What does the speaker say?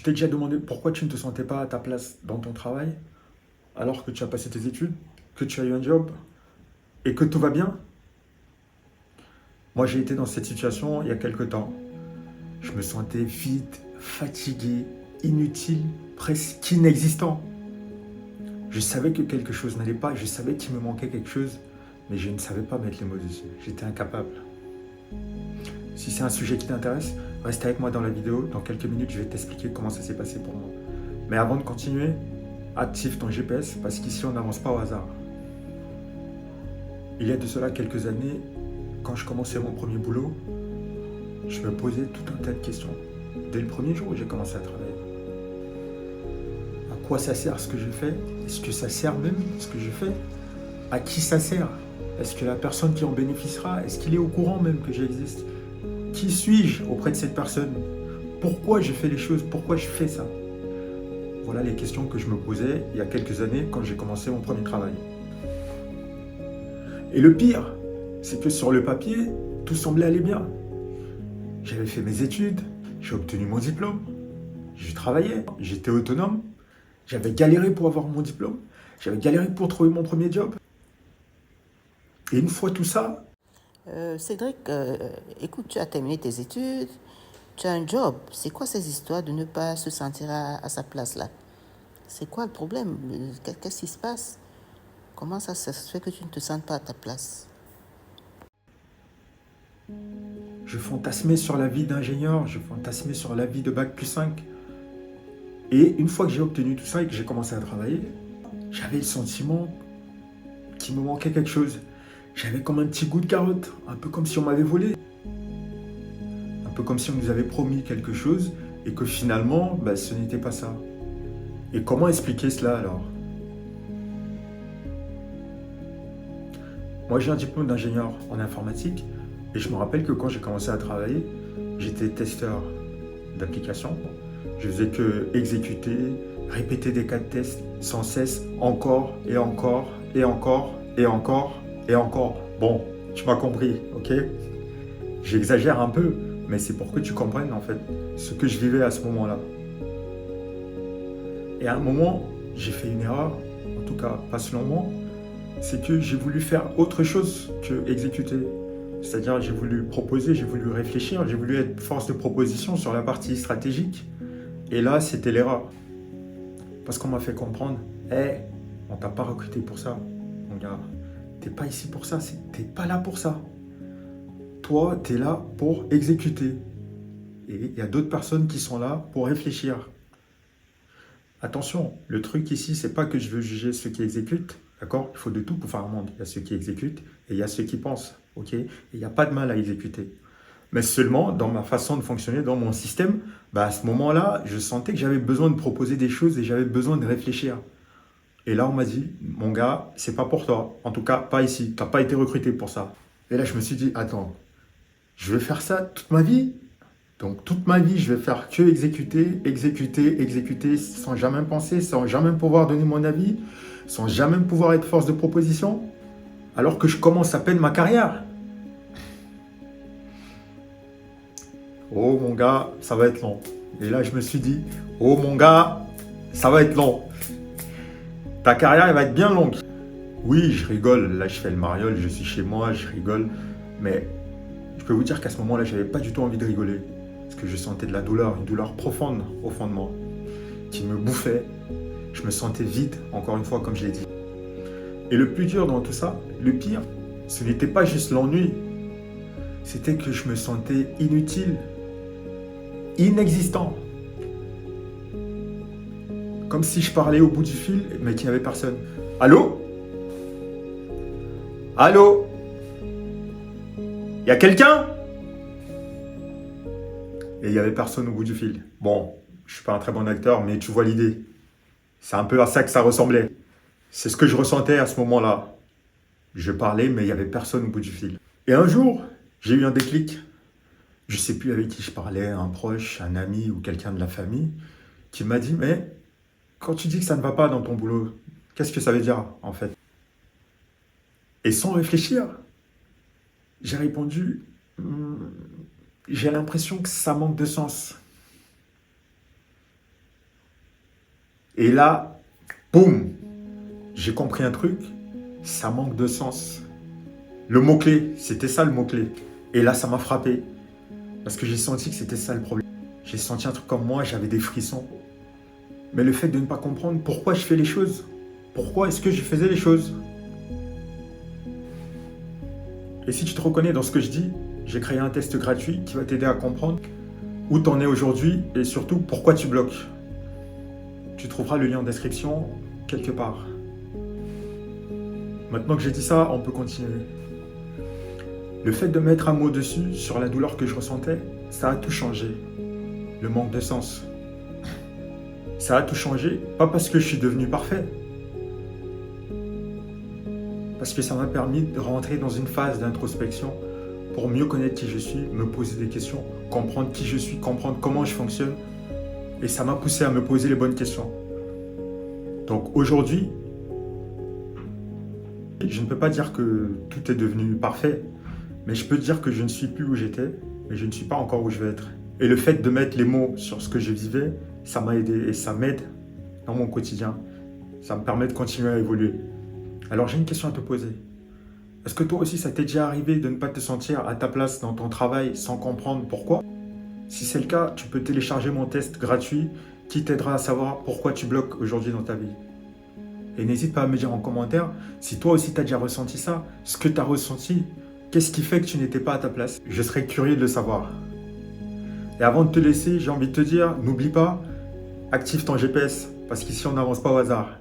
Tu t'es déjà demandé pourquoi tu ne te sentais pas à ta place dans ton travail, alors que tu as passé tes études, que tu as eu un job et que tout va bien? Moi, j'ai été dans cette situation il y a quelque temps. Je me sentais vide, fatigué, inutile, presque inexistant. Je savais que quelque chose n'allait pas, je savais qu'il me manquait quelque chose, mais je ne savais pas mettre les mots dessus. J'étais incapable. Si c'est un sujet qui t'intéresse, reste avec moi dans la vidéo. Dans quelques minutes, je vais t'expliquer comment ça s'est passé pour moi. Mais avant de continuer, active ton GPS parce qu'ici, on n'avance pas au hasard. Il y a de cela quelques années, quand je commençais mon premier boulot, je me posais tout un tas de questions. Dès le premier jour où j'ai commencé à travailler. À quoi ça sert ce que je fais? Est-ce que ça sert même ce que je fais? À qui ça sert? Est-ce que la personne qui en bénéficiera, est-ce qu'il est au courant même que j'existe? Qui suis-je auprès de cette personne? Pourquoi je fais les choses? Pourquoi je fais ça? Voilà les questions que je me posais il y a quelques années quand j'ai commencé mon premier travail. Et le pire, c'est que sur le papier, tout semblait aller bien. J'avais fait mes études, j'ai obtenu mon diplôme, je travaillais, j'étais autonome, j'avais galéré pour avoir mon diplôme, j'avais galéré pour trouver mon premier job. Et une fois tout ça, Cédric, écoute, tu as terminé tes études, tu as un job. C'est quoi ces histoires de ne pas se sentir à sa place là? C'est quoi le problème? Qu'est-ce qui se passe? Comment ça se fait que tu ne te sens pas à ta place? je fantasmais sur la vie d'ingénieur, je fantasmais sur la vie de bac+5. Et une fois que j'ai obtenu tout ça et que j'ai commencé à travailler, j'avais le sentiment qu'il me manquait quelque chose. J'avais comme un petit goût de carotte, un peu comme si on m'avait volé. Un peu comme si on nous avait promis quelque chose et que finalement, ce n'était pas ça. Et comment expliquer cela alors? Moi, j'ai un diplôme d'ingénieur en informatique et je me rappelle que quand j'ai commencé à travailler, j'étais testeur d'application. Je faisais que exécuter, répéter des cas de test sans cesse, encore et encore et encore et encore et encore. Bon, tu m'as compris, ok? J'exagère un peu, mais c'est pour que tu comprennes en fait ce que je vivais à ce moment-là. Et à un moment, j'ai fait une erreur, en tout cas pas selon moi, c'est que j'ai voulu faire autre chose que exécuter. C'est-à-dire j'ai voulu proposer, j'ai voulu réfléchir, j'ai voulu être force de proposition sur la partie stratégique. Et là, c'était l'erreur. Parce qu'on m'a fait comprendre, on t'a pas recruté pour ça, mon gars. T'es pas ici pour ça, t'es pas là pour ça. Toi, t'es là pour exécuter. Et il y a d'autres personnes qui sont là pour réfléchir. Attention, le truc ici, c'est pas que je veux juger ceux qui exécutent, d'accord? Il faut de tout pour faire un monde. Il y a ceux qui exécutent et il y a ceux qui pensent, ok? Et il n'y a pas de mal à exécuter. Mais seulement, dans ma façon de fonctionner, dans mon système, à ce moment-là, je sentais que j'avais besoin de proposer des choses et j'avais besoin de réfléchir. Et là, on m'a dit, mon gars, c'est pas pour toi. En tout cas, pas ici. Tu n'as pas été recruté pour ça. Et là, je me suis dit, attends, je vais faire ça toute ma vie? Donc, toute ma vie, je vais faire que exécuter, exécuter, exécuter, sans jamais penser, sans jamais pouvoir donner mon avis, sans jamais pouvoir être force de proposition, alors que je commence à peine ma carrière. Oh mon gars, ça va être long. Et là, je me suis dit, oh mon gars, ça va être long. Ta carrière, elle va être bien longue. Oui, je rigole. Là, je fais le mariole, je suis chez moi, je rigole. Mais je peux vous dire qu'à ce moment-là, je n'avais pas du tout envie de rigoler. Parce que je sentais de la douleur, une douleur profonde au fond de moi, qui me bouffait. Je me sentais vide, encore une fois, comme je l'ai dit. Et le plus dur dans tout ça, le pire, ce n'était pas juste l'ennui. C'était que je me sentais inutile, inexistant. Comme si je parlais au bout du fil, mais qu'il n'y avait personne. Allô? Allô? Y a quelqu'un? Et il n'y avait personne au bout du fil. Bon, je suis pas un très bon acteur, mais tu vois l'idée. C'est un peu à ça que ça ressemblait. C'est ce que je ressentais à ce moment-là. Je parlais, mais il n'y avait personne au bout du fil. Et un jour, j'ai eu un déclic. Je ne sais plus avec qui je parlais, un proche, un ami ou quelqu'un de la famille, qui m'a dit, mais quand tu dis que ça ne va pas dans ton boulot, qu'est-ce que ça veut dire en fait? Et sans réfléchir, j'ai répondu, j'ai l'impression que ça manque de sens. Et là, boum, j'ai compris un truc, ça manque de sens. Le mot-clé, c'était ça le mot-clé. Et là, ça m'a frappé. Parce que j'ai senti que c'était ça le problème. J'ai senti un truc comme moi, j'avais des frissons. Mais le fait de ne pas comprendre pourquoi je fais les choses, pourquoi est-ce que je faisais les choses. Et si tu te reconnais dans ce que je dis, j'ai créé un test gratuit qui va t'aider à comprendre où tu en es aujourd'hui et surtout pourquoi tu bloques. Tu trouveras le lien en description quelque part. Maintenant que j'ai dit ça, on peut continuer. Le fait de mettre un mot dessus sur la douleur que je ressentais, ça a tout changé. Le manque de sens. Ça a tout changé, pas parce que je suis devenu parfait, parce que ça m'a permis de rentrer dans une phase d'introspection pour mieux connaître qui je suis, me poser des questions, comprendre qui je suis, comprendre comment je fonctionne. Et ça m'a poussé à me poser les bonnes questions. Donc aujourd'hui, je ne peux pas dire que tout est devenu parfait, mais je peux dire que je ne suis plus où j'étais, mais je ne suis pas encore où je veux être. Et le fait de mettre les mots sur ce que je vivais, ça m'a aidé et ça m'aide dans mon quotidien. Ça me permet de continuer à évoluer. Alors j'ai une question à te poser. Est-ce que toi aussi ça t'est déjà arrivé de ne pas te sentir à ta place dans ton travail sans comprendre pourquoi? Si c'est le cas, tu peux télécharger mon test gratuit qui t'aidera à savoir pourquoi tu bloques aujourd'hui dans ta vie. Et n'hésite pas à me dire en commentaire si toi aussi tu as déjà ressenti ça, ce que tu as ressenti, qu'est-ce qui fait que tu n'étais pas à ta place. Je serais curieux de le savoir. Et avant de te laisser, j'ai envie de te dire, n'oublie pas, active ton GPS, parce qu'ici on n'avance pas au hasard.